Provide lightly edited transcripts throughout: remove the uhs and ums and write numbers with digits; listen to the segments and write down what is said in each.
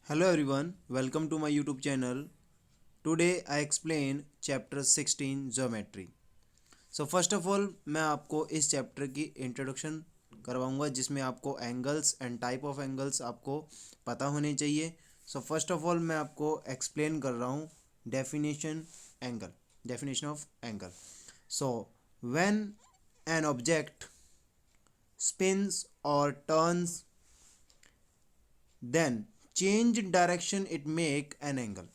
Hello everyone, welcome to my YouTube channel. Today I explain chapter 16 Geometry. So first of all मैं आपको इस chapter की introduction करवाऊंगा जिसमें आपको angles and type of angles आपको पता होने चाहिए. सो फर्स्ट ऑफ ऑल मैं आपको एक्सप्लेन कर रहा हूँ definition of angle. So when an object spins or turns, then change direction it make an angle.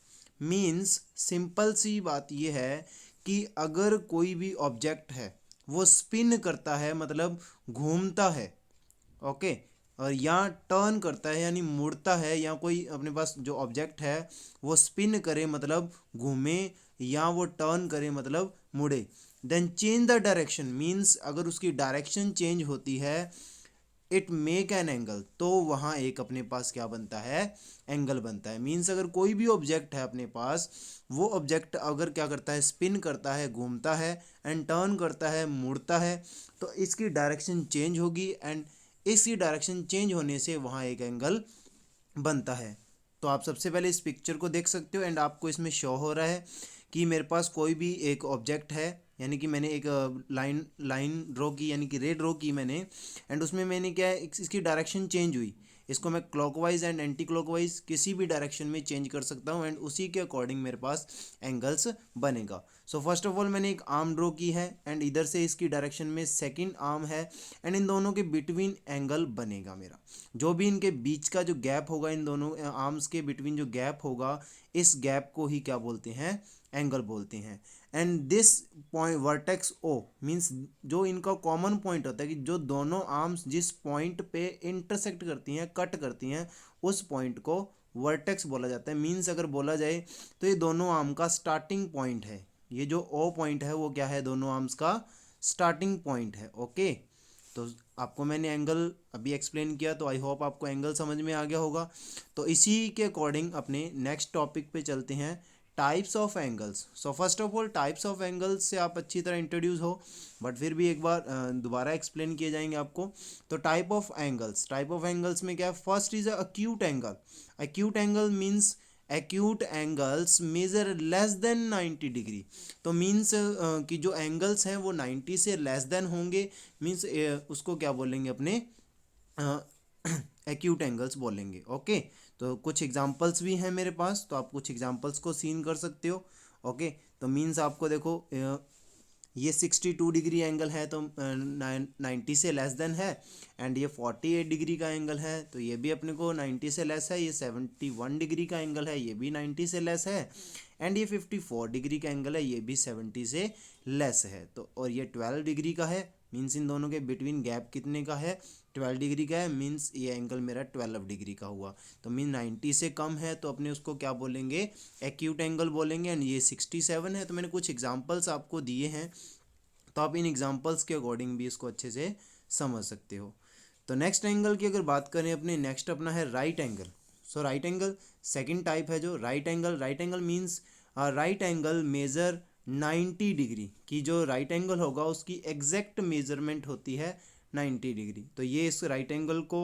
Means simple सी बात यह है कि अगर कोई भी ऑब्जेक्ट है वो स्पिन करता है मतलब घूमता है, ओके, और या टर्न करता है यानी मुड़ता है, या कोई अपने पास जो ऑब्जेक्ट है वो स्पिन करे मतलब घूमे, या वो टर्न करे मतलब मुड़े, then change the direction means अगर उसकी डायरेक्शन चेंज होती है, इट मेक एन एंगल, तो वहाँ एक अपने पास क्या बनता है, एंगल बनता है. मीन्स अगर कोई भी ऑब्जेक्ट है अपने पास, वो ऑब्जेक्ट अगर क्या करता है, स्पिन करता है, घूमता है, एंड टर्न करता है, मुड़ता है, तो इसकी डायरेक्शन चेंज होगी, एंड इसकी डायरेक्शन चेंज होने से वहाँ एक एंगल बनता है. तो आप सबसे पहले इस पिक्चर को देख सकते हो एंड आपको इसमें शो हो रहा है कि मेरे पास कोई भी एक ऑब्जेक्ट है, यानी कि मैंने एक लाइन लाइन ड्रॉ की, यानी कि रे ड्रॉ की मैंने, एंड उसमें मैंने क्या है, इसकी डायरेक्शन चेंज हुई. इसको मैं क्लॉकवाइज एंड एंटी क्लॉकवाइज किसी भी डायरेक्शन में चेंज कर सकता हूँ एंड उसी के अकॉर्डिंग मेरे पास एंगल्स बनेगा. सो फर्स्ट ऑफ ऑल मैंने एक आर्म ड्रॉ की है एंड इधर से इसकी डायरेक्शन में सेकंड आर्म है, एंड इन दोनों के बिटवीन एंगल बनेगा मेरा. जो भी इनके बीच का जो गैप होगा, इन दोनों आर्म्स के बिटवीन जो गैप होगा, इस गैप को ही क्या बोलते हैं, एंगल बोलते हैं. And this point vertex O means जो इनका कॉमन पॉइंट होता है कि जो दोनों आर्म्स जिस पॉइंट पे इंटरसेक्ट करती हैं, कट करती हैं, उस पॉइंट को वर्टेक्स बोला जाता है. मीन्स अगर बोला जाए तो ये दोनों आर्म का स्टार्टिंग पॉइंट है. ये जो ओ पॉइंट है वो क्या है, दोनों आर्म्स का स्टार्टिंग पॉइंट है. ओके, तो आपको मैंने एंगल अभी एक्सप्लेन किया, तो आई होप आपको एंगल समझ में आ गया होगा. तो इसी के अकॉर्डिंग अपने नेक्स्ट टॉपिक पे चलते हैं, types of angles. So first of all types of angles से आप अच्छी तरह इंट्रोड्यूस हो, बट फिर भी एक बार दोबारा एक्सप्लेन किए जाएंगे आपको. तो टाइप ऑफ एंगल्स में क्या है, first is acute angle. Acute angle means acute angles measure less than 90 degree. तो मीन्स कि जो एंगल्स हैं वो 90 से लेस देन होंगे, मीन्स उसको क्या बोलेंगे अपने, एक्यूट एंगल्स बोलेंगे. ओके, तो कुछ एग्जांपल्स भी हैं मेरे पास, तो आप कुछ एग्जांपल्स को सीन कर सकते हो. ओके, तो मीन्स आपको देखो ये 62 डिग्री एंगल है तो 90 से लेस देन है, एंड ये 48 डिग्री का एंगल है तो ये भी अपने को 90 से लेस है. ये 71 डिग्री का एंगल है, ये भी 90 से लेस है, एंड ये 54 डिग्री का एंगल है, ये भी 70 से लेस है. तो और ये 12 डिग्री का है, मीन्स इन दोनों के बिटवीन गैप कितने का है, 12 डिग्री का है, मीन्स ये एंगल मेरा 12 डिग्री का हुआ. तो मीन 90 से कम है तो अपने उसको क्या बोलेंगे, एक्यूट एंगल बोलेंगे. एंड ये 67 है, तो मैंने कुछ एग्जांपल्स आपको दिए हैं, तो आप इन एग्जांपल्स के अकॉर्डिंग भी इसको अच्छे से समझ सकते हो. तो नेक्स्ट एंगल की अगर बात करें अपने, नेक्स्ट अपना है राइट एंगल. सो राइट एंगल सेकंड टाइप है जो right angle means right angle measure 90 degree की, जो राइट एंगल होगा उसकी एग्जैक्ट मेजरमेंट होती है 90 डिग्री. तो ये इस राइट एंगल को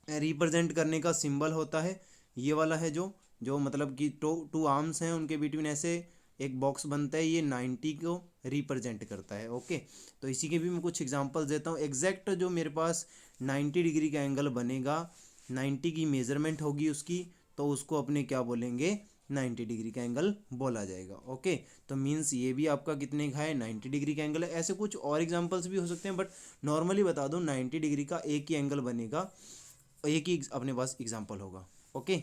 रिप्रेजेंट करने का सिंबल होता है, ये वाला है जो जो मतलब कि टू आर्म्स हैं उनके बिटवीन ऐसे एक बॉक्स बनता है, ये 90 को रिप्रेजेंट करता है. ओके, तो इसी के भी मैं कुछ एग्जांपल्स देता हूँ. एग्जैक्ट जो मेरे पास 90 डिग्री का एंगल बनेगा, 90 की मेजरमेंट होगी उसकी, तो उसको अपने क्या बोलेंगे, 90 डिग्री का एंगल बोला जाएगा. ओके, तो मीन्स ये भी आपका कितने का है, 90 डिग्री का एंगल है. ऐसे कुछ और एग्जांपल्स भी हो सकते हैं, बट नॉर्मली बता दूं 90 डिग्री का एक ही एंगल बनेगा, एक ही अपने पास एग्जांपल होगा. ओके,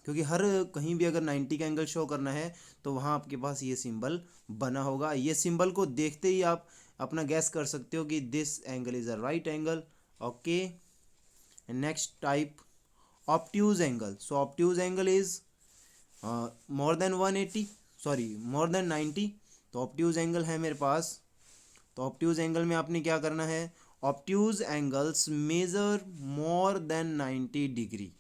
क्योंकि हर कहीं भी अगर 90 का एंगल शो करना है तो वहाँ आपके पास ये सिंबल बना होगा. ये सिंबल को देखते ही आप अपना गैस कर सकते हो कि this angle is a right angle. Okay, next type obtuse angle. So obtuse angle is more than 180, sorry more than 90. तो ऑब्ट्यूज एंगल है मेरे पास, तो ऑब्ट्यूज एंगल में आपने क्या करना है, obtuse angles measure more than 90 degree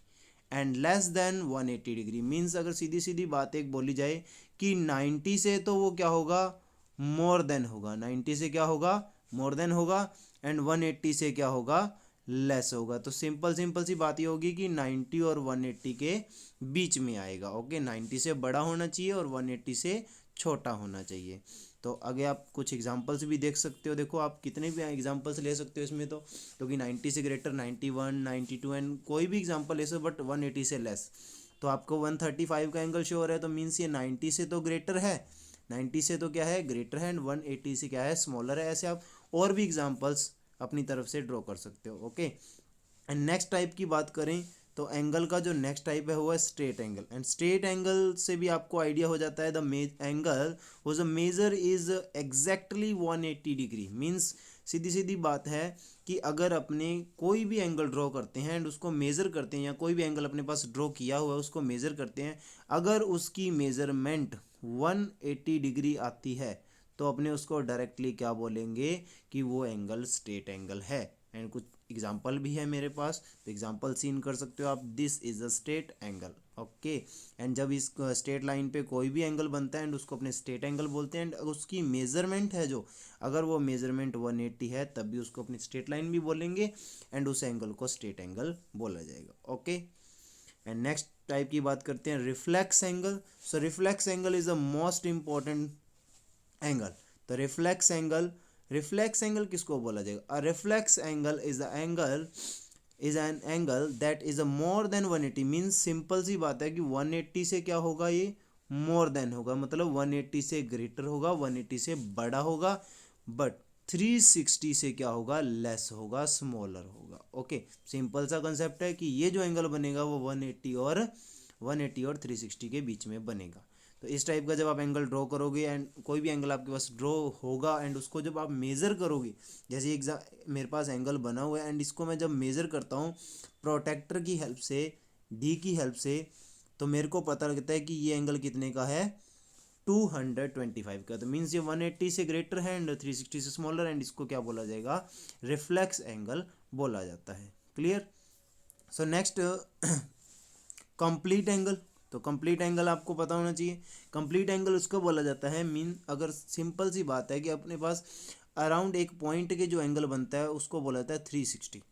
and less than 180 degree. Means अगर सीधी सीधी बात एक बोली जाए कि 90 से तो वो क्या होगा, मोर देन होगा, 90 से क्या होगा, मोर देन होगा, एंड 180 से क्या होगा, लेस होगा। तो सिंपल सिंपल सी बात ये होगी कि 90 और 180 के बीच में आएगा। ओके, 90 से बड़ा होना चाहिए और 180 से छोटा होना चाहिए। तो आगे आप कुछ एग्जांपल्स भी देख सकते हो। देखो आप कितने भी एग्जांपल्स ले सकते हो इसमें, तो क्योंकि 90 से ग्रेटर 91, 92 एंड कोई भी एग्जांपल ले सकते, बट 180 से लेस। तो आपको 135 का एंगल शो हो रहा है, तो मीन्स ये 90 से तो ग्रेटर है, 90 से तो क्या है, ग्रेटर है, एंड 180 से क्या है, स्मॉलर है। ऐसे आप और भी एग्जांपल्स अपनी तरफ से ड्रॉ कर सकते हो। ओके, एंड नेक्स्ट टाइप की बात करें तो एंगल का जो नेक्स्ट टाइप है वो है straight angle. And straight angle से भी आपको आइडिया हो जाता है, the angle was a measure is exactly 180 degree. Means सीधी सीधी बात है कि अगर अपने कोई भी एंगल ड्रॉ करते हैं एंड उसको मेज़र करते हैं, या कोई भी एंगल अपने पास ड्रॉ किया हुआ है उसको मेज़र करते हैं, अगर उसकी मेज़रमेंट 180 डिग्री आती है तो अपने उसको डायरेक्टली क्या बोलेंगे कि वो एंगल स्ट्रेट एंगल है। एंड कुछ एग्जाम्पल भी है मेरे पास, तो एग्जाम्पल सीन कर सकते हो आप, this is a straight angle. Okay, and जब इस स्ट्रेट लाइन पे कोई भी एंगल बनता है एंड उसको अपने स्ट्रेट एंगल बोलते हैं, एंड उसकी मेजरमेंट है जो, अगर वो मेजरमेंट 180 है तब भी उसको अपनी स्ट्रेट लाइन भी बोलेंगे एंड उस एंगल को स्ट्रेट एंगल बोला जाएगा। ओके, एंड नेक्स्ट टाइप की बात करते हैं reflex angle. So reflex angle is the most important angle. तो रिफ्लेक्स एंगल किसको बोला जाएगा? A reflex angle is an angle that is a more than 180। Means simple सी बात है कि 180 से क्या होगा, ये मोर देन होगा, मतलब 180 से ग्रेटर होगा, 180 से बड़ा होगा, बट 360 से क्या होगा, लेस होगा, स्मॉलर होगा। ओके, सिंपल सा कंसेप्ट है कि ये जो एंगल बनेगा वो 180 और 360 के बीच में बनेगा। तो इस टाइप का जब आप एंगल ड्रॉ करोगे एंड कोई भी एंगल आपके पास ड्रॉ होगा एंड उसको जब आप मेज़र करोगे, जैसे मेरे पास एंगल बना हुआ है एंड इसको मैं जब मेज़र करता हूँ प्रोटेक्टर की हेल्प से, डी की हेल्प से, तो मेरे को पता लगता है कि ये एंगल कितने का है, 225 का। तो मीन्स ये 180 से ग्रेटर है एंड 360 से स्मॉलर, एंड इसको क्या बोला जाएगा, रिफ्लेक्स एंगल बोला जाता है। Clear? So next complete angle. तो कंप्लीट एंगल आपको पता होना चाहिए। कंप्लीट एंगल उसको बोला जाता है, अगर सिंपल सी बात है कि अपने पास अराउंड एक पॉइंट के जो एंगल बनता है उसको बोला जाता है 360।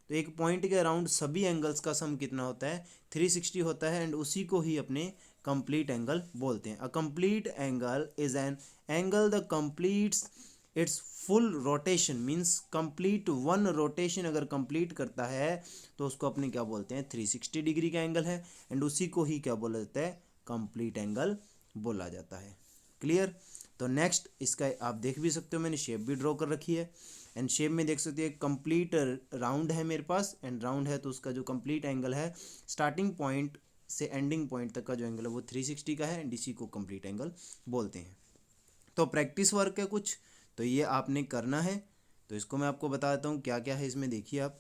तो एक पॉइंट के अराउंड सभी एंगल्स का सम कितना होता है, 360 होता है, एंड उसी को ही अपने कंप्लीट एंगल बोलते हैं। A complete angle is an angle the completes it's full rotation. Means complete one rotation अगर कंप्लीट करता है तो उसको अपने क्या बोलते हैं, 360 डिग्री का एंगल है, एंड उसी को ही क्या बोला जाता है, कंप्लीट एंगल बोला जाता है। क्लियर? तो नेक्स्ट इसका आप देख भी सकते हो, मैंने शेप भी ड्रॉ कर रखी है, एंड शेप में देख सकते हो कंप्लीट राउंड है मेरे पास, एंड राउंड है तो उसका जो कंप्लीट एंगल है स्टार्टिंग पॉइंट से एंडिंग पॉइंट तक का जो एंगल है वो 360 का है, एंड इसी को कंप्लीट एंगल बोलते हैं। तो प्रैक्टिस वर्क है कुछ, तो ये आपने करना है। तो इसको मैं आपको बताता हूँ क्या क्या है इसमें, देखिए आप।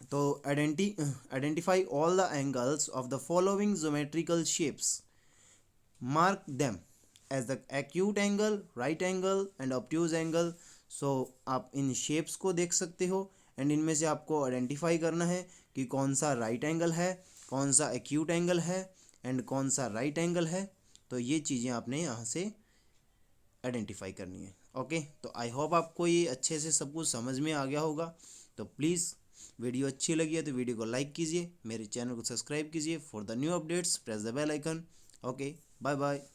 तो identify all the angles of the following geometrical shapes, mark them as the acute angle, right angle and obtuse angle. So आप इन शेप्स को देख सकते हो एंड इनमें से आपको आइडेंटिफाई करना है कि कौन सा राइट एंगल है, कौन सा एक्यूट एंगल है एंड कौन सा राइट एंगल है। तो ये चीज़ें आपने यहाँ से आइडेंटिफाई करनी है। ओके, तो आई होप आपको ये अच्छे से सब कुछ समझ में आ गया होगा। तो प्लीज़ वीडियो अच्छी लगी है तो वीडियो को लाइक कीजिए, मेरे चैनल को सब्सक्राइब कीजिए। For the new updates press the bell icon. Okay, bye bye.